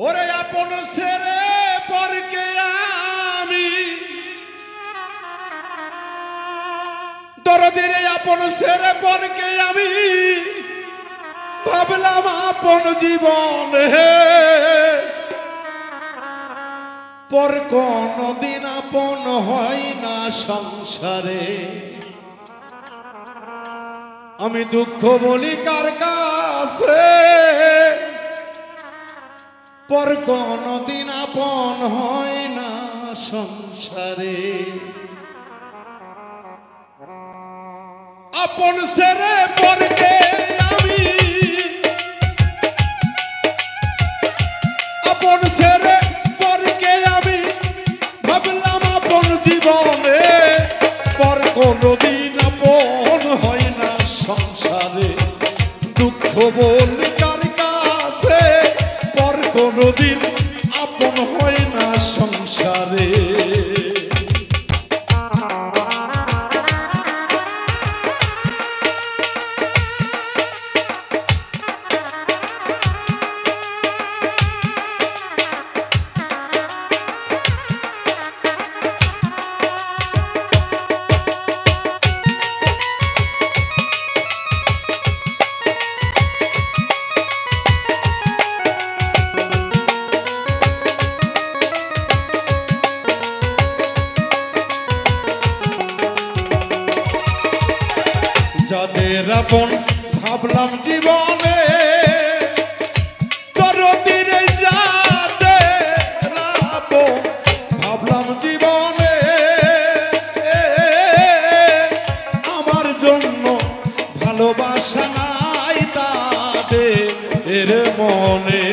ওরে আপন ছেড়ে পরকে আমি দরদের আপন ছেড়ে পরকে আমি ভাবলাম আপন জীবন হে পর কোনদিন আপন হয় না সংসারে। আমি দুঃখ বলি কার কাছে পর কোনদিন আপন হয় না সংসারে। আপন ছেড়ে পরকে আমি আপন ছেড়ে পরকে আমি ভাবলাম আপন জীবনে পর কোনদিন আপন হয় না সংসারে। দুঃখ বলি কার কাছে পর কোনদিন আপন হয় না সংসারে। যাদের আপন ভাবলাম জীবনে দরদির যাদের আপন ভাবলাম জীবনে আমার জন্য ভালোবাসা নাই তাদের মনে।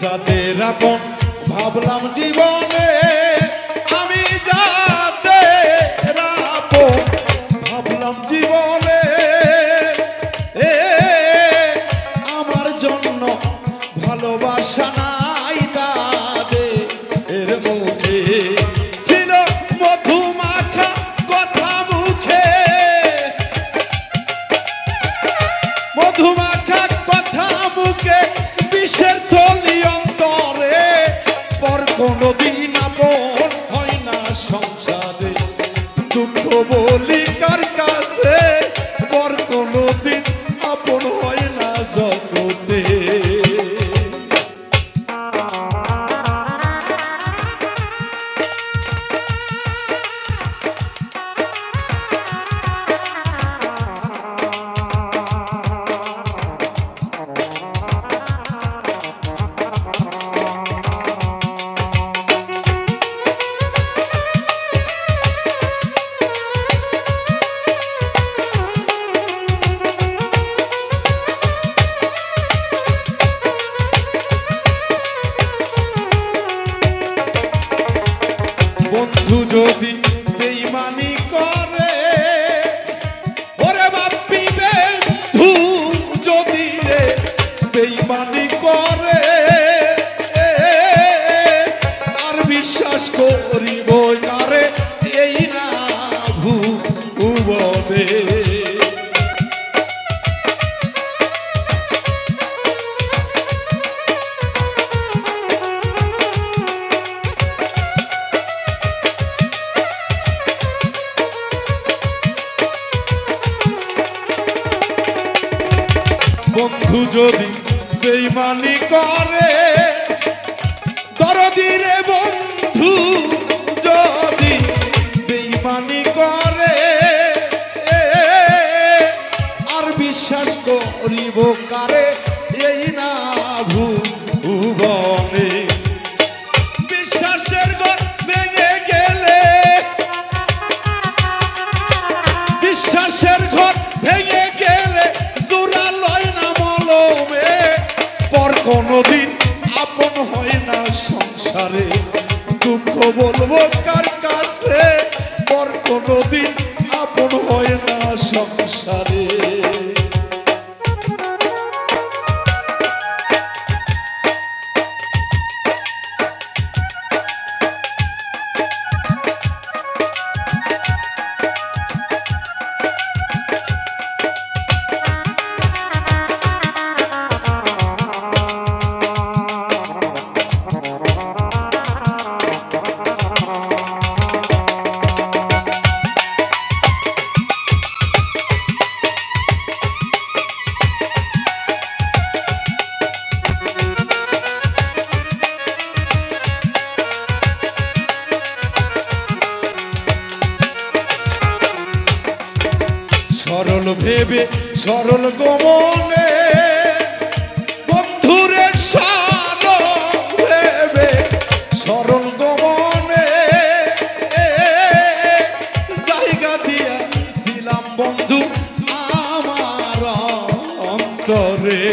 যাদের আপন ভাবলাম জীবনে আমি যাদের আপন ভাবলাম জীবনে আমার জন্য ভালোবাসা নাই তাদের মুখে। ছিল মধুমাখা কথা মুখে মধুমাখা কথা মুখে বিষের থলি অন্তরে পর কোনদিন আপন হয় না সংসারে। দুঃখ বলি কার কাছে পর কোনদিন আপন হয় না জগতে। বন্ধু যদি বেঈমানি করে ওরে বাপ্পি বন্ধু যদি রে বেঈমানি করে আর বিশ্বাস করিব কারে এই না ভুবনে। বন্ধু যদি বেঈমানি করে দরদিরে বন্ধু যদি বেঈমানি করে আর বিশ্বাস করিব কারে এই না ভুবনে। বিশ্বাসের ঘর ভেঙে গেলে বিশ্বাসের ঘর ভেঙে গেলে জোড়া লয় না মলমে পর কোনদিন আপন হয় না সংসারে। দুঃখ বলবো কার কাছে পর কোনদিন আপন হয় না সংসারে। ভেবে সরল গমনে বন্ধুরে সরল ভেবে সরল গমনে জায়গা দিয়াছিলাম বন্ধু আমার অন্তরে।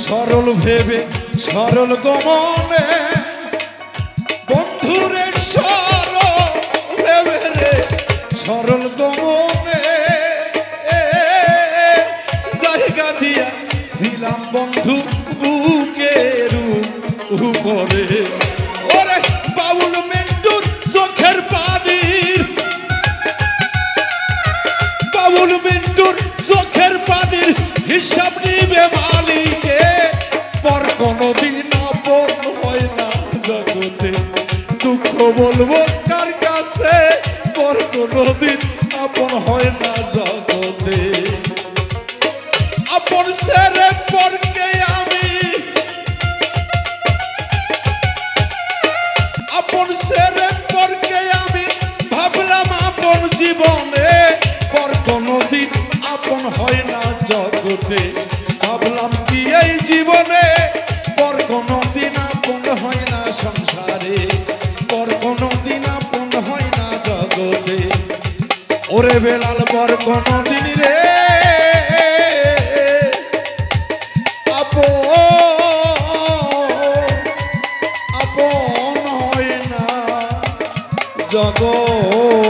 সরল ভেবে সরল গমনে বন্ধুরে সরল ভেবে রে সরল গমনে জায়গা দিয়াছিলাম বন্ধু বুকের উপরে। ওরে বাউল মেন্টুর চোখের পানির বাউল মেন্টুর চোখের পানির হিসাব নিবে মালিকে পর কোনদিন আপন হয় না জগতে। দুঃখ বলবো কার কাছে পর কোনদিন আপন হয় না জগতে। আপন ছেড়ে পরকে আমি আপন ছেড়ে পরকে আমি ভাবলাম আপন জীবনে পর কোনদিন আপন হয় না জগতে। ভাবলাম কি এই জীবনে পর কোনদিন আপন হয় না সংসারে পর কোনদিন আপন হয় না জগতে। ওরে বেলাল পর কোনদিন রে আপন হয় না জগতে।